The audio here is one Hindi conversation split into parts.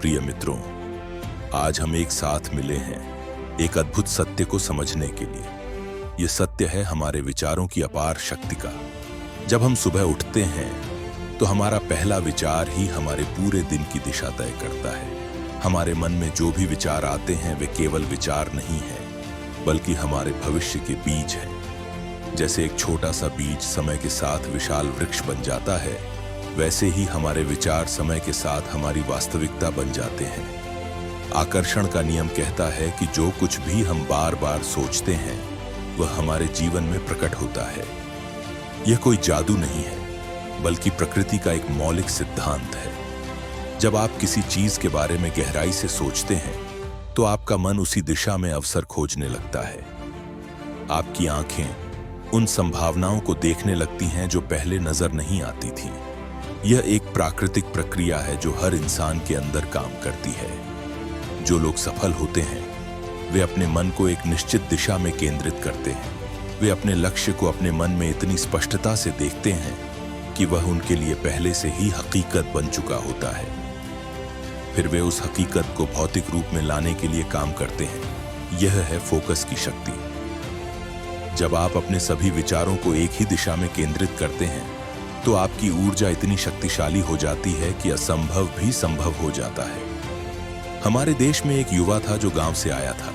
प्रिय मित्रों, आज हम एक साथ मिले हैं एक अद्भुत सत्य को समझने के लिए। यह सत्य है हमारे विचारों की अपार शक्ति का। जब हम सुबह उठते हैं तो हमारा पहला विचार ही हमारे पूरे दिन की दिशा तय करता है। हमारे मन में जो भी विचार आते हैं वे केवल विचार नहीं है, बल्कि हमारे भविष्य के बीज हैं। जैसे एक छोटा सा बीज समय के साथ विशाल वृक्ष बन जाता है, वैसे ही हमारे विचार समय के साथ हमारी वास्तविकता बन जाते हैं। आकर्षण का नियम कहता है कि जो कुछ भी हम बार बार सोचते हैं वह हमारे जीवन में प्रकट होता है। यह कोई जादू नहीं है, बल्कि प्रकृति का एक मौलिक सिद्धांत है। जब आप किसी चीज के बारे में गहराई से सोचते हैं तो आपका मन उसी दिशा में अवसर खोजने लगता है। आपकी आंखें उन संभावनाओं को देखने लगती हैं जो पहले नजर नहीं आती थी। यह एक प्राकृतिक प्रक्रिया है जो हर इंसान के अंदर काम करती है। जो लोग सफल होते हैं वे अपने मन को एक निश्चित दिशा में केंद्रित करते हैं। वे अपने लक्ष्य को अपने मन में इतनी स्पष्टता से देखते हैं कि वह उनके लिए पहले से ही हकीकत बन चुका होता है। फिर वे उस हकीकत को भौतिक रूप में लाने के लिए काम करते हैं। यह है फोकस की शक्ति। जब आप अपने सभी विचारों को एक ही दिशा में केंद्रित करते हैं तो आपकी ऊर्जा इतनी शक्तिशाली हो जाती है कि असंभव भी संभव हो जाता है। हमारे देश में एक युवा था जो गांव से आया था।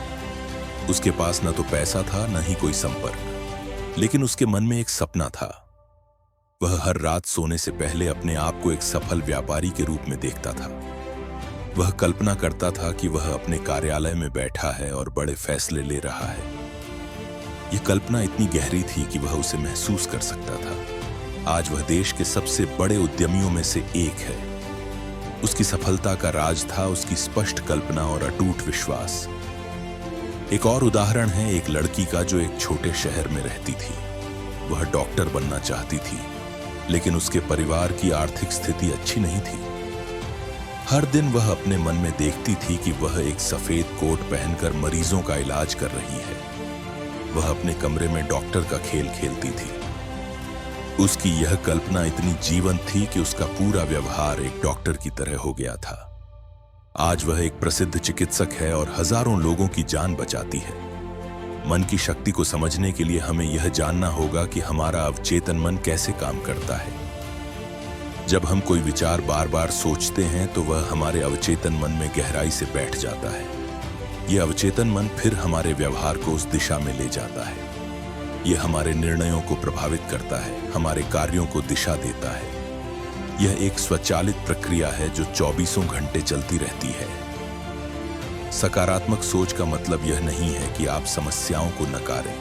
उसके पास न तो पैसा था न ही कोई संपर्क, लेकिन उसके मन में एक सपना था। वह हर रात सोने से पहले अपने आप को एक सफल व्यापारी के रूप में देखता था। वह कल्पना करता था कि वह अपने कार्यालय में बैठा है और बड़े फैसले ले रहा है। यह कल्पना इतनी गहरी थी कि वह उसे महसूस कर सकता था। आज वह देश के सबसे बड़े उद्यमियों में से एक है। उसकी सफलता का राज था उसकी स्पष्ट कल्पना और अटूट विश्वास। एक और उदाहरण है एक लड़की का जो एक छोटे शहर में रहती थी। वह डॉक्टर बनना चाहती थी, लेकिन उसके परिवार की आर्थिक स्थिति अच्छी नहीं थी। हर दिन वह अपने मन में देखती थी कि वह एक सफेद कोट पहनकर मरीजों का इलाज कर रही है। वह अपने कमरे में डॉक्टर का खेल खेलती थी। उसकी यह कल्पना इतनी जीवंत थी कि उसका पूरा व्यवहार एक डॉक्टर की तरह हो गया था। आज वह एक प्रसिद्ध चिकित्सक है और हजारों लोगों की जान बचाती है। मन की शक्ति को समझने के लिए हमें यह जानना होगा कि हमारा अवचेतन मन कैसे काम करता है। जब हम कोई विचार बार बार सोचते हैं तो वह हमारे अवचेतन मन में गहराई से बैठ जाता है। यह अवचेतन मन फिर हमारे व्यवहार को उस दिशा में ले जाता है। यह हमारे निर्णयों को प्रभावित करता है, हमारे कार्यों को दिशा देता है। यह एक स्वचालित प्रक्रिया है जो 24 घंटे चलती रहती है। सकारात्मक सोच का मतलब यह नहीं है कि आप समस्याओं को नकारें।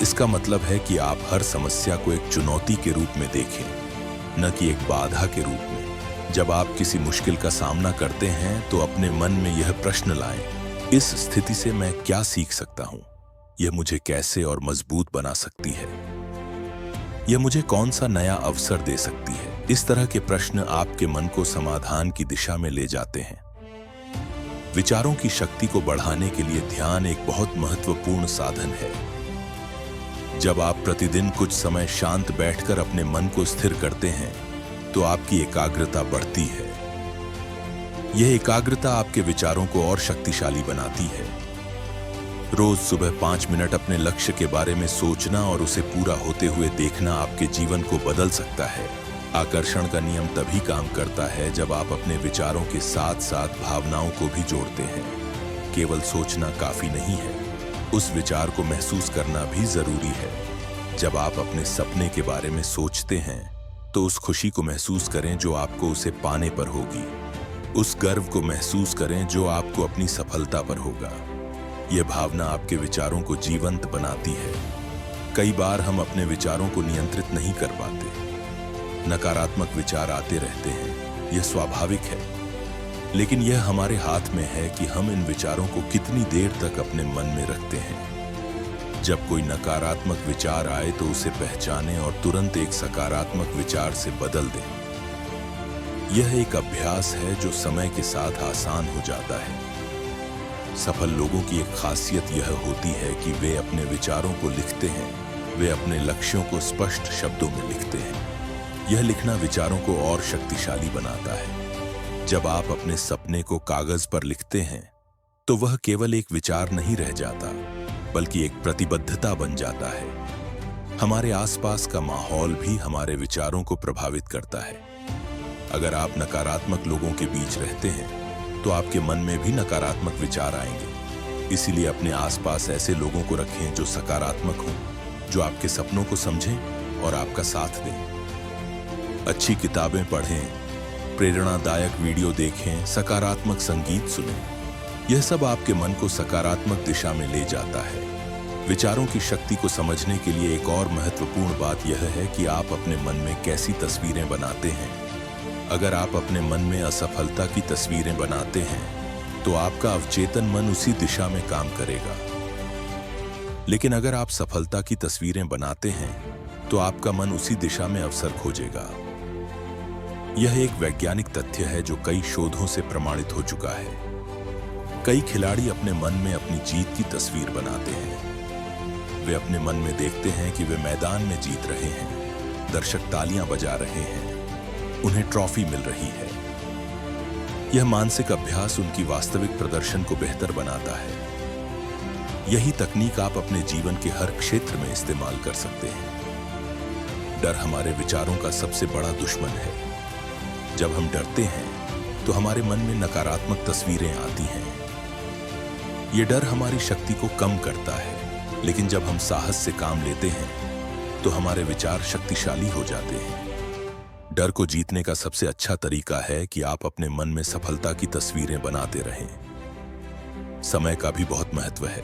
इसका मतलब है कि आप हर समस्या को एक चुनौती के रूप में देखें, न कि एक बाधा के रूप में। जब आप किसी मुश्किल का सामना करते हैं तो अपने मन में यह प्रश्न लाएं, इस स्थिति से मैं क्या सीख सकता हूं? यह मुझे कैसे और मजबूत बना सकती है? यह मुझे कौन सा नया अवसर दे सकती है? इस तरह के प्रश्न आपके मन को समाधान की दिशा में ले जाते हैं। विचारों की शक्ति को बढ़ाने के लिए ध्यान एक बहुत महत्वपूर्ण साधन है। जब आप प्रतिदिन कुछ समय शांत बैठकर अपने मन को स्थिर करते हैं तो आपकी एकाग्रता बढ़ती है। यह एकाग्रता आपके विचारों को और शक्तिशाली बनाती है। रोज सुबह 5 मिनट अपने लक्ष्य के बारे में सोचना और उसे पूरा होते हुए देखना आपके जीवन को बदल सकता है। आकर्षण का नियम तभी काम करता है जब आप अपने विचारों के साथ साथ भावनाओं को भी जोड़ते हैं। केवल सोचना काफी नहीं है, उस विचार को महसूस करना भी जरूरी है। जब आप अपने सपने के बारे में सोचते हैं तो उस खुशी को महसूस करें जो आपको उसे पाने पर होगी। उस गर्व को महसूस करें जो आपको अपनी सफलता पर होगा। यह भावना आपके विचारों को जीवंत बनाती है। कई बार हम अपने विचारों को नियंत्रित नहीं कर पाते। नकारात्मक विचार आते रहते हैं, यह स्वाभाविक है, लेकिन यह हमारे हाथ में है कि हम इन विचारों को कितनी देर तक अपने मन में रखते हैं। जब कोई नकारात्मक विचार आए तो उसे पहचानें और तुरंत एक सकारात्मक विचार से बदल दें। यह एक अभ्यास है जो समय के साथ आसान हो जाता है। सफल लोगों की एक खासियत यह होती है कि वे अपने विचारों को लिखते हैं। वे अपने लक्ष्यों को स्पष्ट शब्दों में लिखते हैं। यह लिखना विचारों को और शक्तिशाली बनाता है। जब आप अपने सपने को कागज पर लिखते हैं तो वह केवल एक विचार नहीं रह जाता, बल्कि एक प्रतिबद्धता बन जाता है। हमारे आसपास का माहौल भी हमारे विचारों को प्रभावित करता है। अगर आप नकारात्मक लोगों के बीच रहते हैं तो आपके मन में भी नकारात्मक विचार आएंगे। इसीलिए अपने आसपास ऐसे लोगों को रखें जो सकारात्मक हों, जो आपके सपनों को समझें और आपका साथ दें। अच्छी किताबें पढ़ें, प्रेरणादायक वीडियो देखें, सकारात्मक संगीत सुनें। यह सब आपके मन को सकारात्मक दिशा में ले जाता है। विचारों की शक्ति को समझने के लिए एक और महत्वपूर्ण बात यह है कि आप अपने मन में कैसी तस्वीरें बनाते हैं। अगर आप अपने मन में असफलता की तस्वीरें बनाते हैं तो आपका अवचेतन मन उसी दिशा में काम करेगा। लेकिन अगर आप सफलता की तस्वीरें बनाते हैं तो आपका मन उसी दिशा में अवसर खोजेगा। यह एक वैज्ञानिक तथ्य है जो कई शोधों से प्रमाणित हो चुका है। कई खिलाड़ी अपने मन में अपनी जीत की तस्वीर बनाते हैं। वे अपने मन में देखते हैं कि वे मैदान में जीत रहे हैं, दर्शक तालियां बजा रहे हैं, उन्हें ट्रॉफी मिल रही है। यह मानसिक अभ्यास उनकी वास्तविक प्रदर्शन को बेहतर बनाता है। यही तकनीक आप अपने जीवन के हर क्षेत्र में इस्तेमाल कर सकते हैं। डर हमारे विचारों का सबसे बड़ा दुश्मन है। जब हम डरते हैं तो हमारे मन में नकारात्मक तस्वीरें आती हैं। ये डर हमारी शक्ति को कम करता है, लेकिन जब हम साहस से काम लेते हैं तो हमारे विचार शक्तिशाली हो जाते हैं। डर को जीतने का सबसे अच्छा तरीका है कि आप अपने मन में सफलता की तस्वीरें बनाते रहें। समय का भी बहुत महत्व है।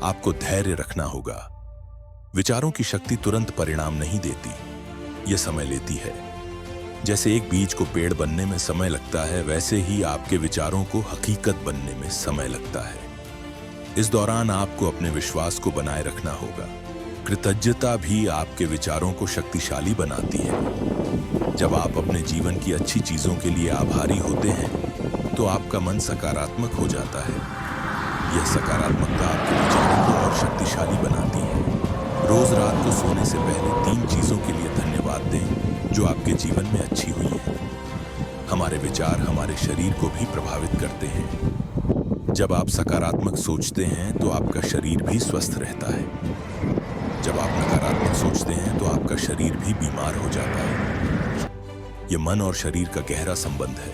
आपको धैर्य रखना होगा। विचारों की शक्ति तुरंत परिणाम नहीं देती, यह समय लेती है। जैसे एक बीज को पेड़ बनने में समय लगता है, वैसे ही आपके विचारों को हकीकत बनने में समय लगता है। इस दौरान आपको अपने विश्वास को बनाए रखना होगा। कृतज्ञता भी आपके विचारों को शक्तिशाली बनाती है। जब आप अपने जीवन की अच्छी चीजों के लिए आभारी होते हैं तो आपका मन सकारात्मक हो जाता है। यह सकारात्मकता आपके विचारों को और शक्तिशाली बनाती है। रोज रात को सोने से पहले 3 चीजों के लिए धन्यवाद दें जो आपके जीवन में अच्छी हुई है। हमारे विचार हमारे शरीर को भी प्रभावित करते हैं। जब आप सकारात्मक सोचते हैं तो आपका शरीर भी स्वस्थ रहता है। जब आप नकारात्मक सोचते हैं तो आपका शरीर भी बीमार हो जाता है। यह मन और शरीर का गहरा संबंध है,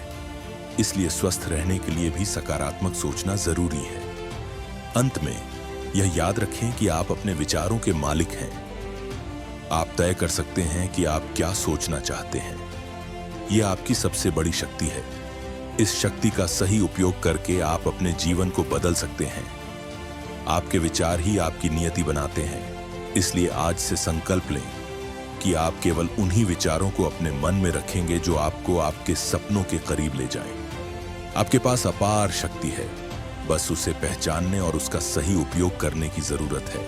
इसलिए स्वस्थ रहने के लिए भी सकारात्मक सोचना जरूरी है। अंत में यह याद रखें कि आप अपने विचारों के मालिक हैं। आप तय कर सकते हैं कि आप क्या सोचना चाहते हैं। यह आपकी सबसे बड़ी शक्ति है। इस शक्ति का सही उपयोग करके आप अपने जीवन को बदल सकते हैं। आपके विचार ही आपकी नियति बनाते हैं। इसलिए आज से संकल्प लें कि आप केवल उन्हीं विचारों को अपने मन में रखेंगे जो आपको आपके सपनों के करीब ले जाएं। आपके पास अपार शक्ति है, बस उसे पहचानने और उसका सही उपयोग करने की जरूरत है।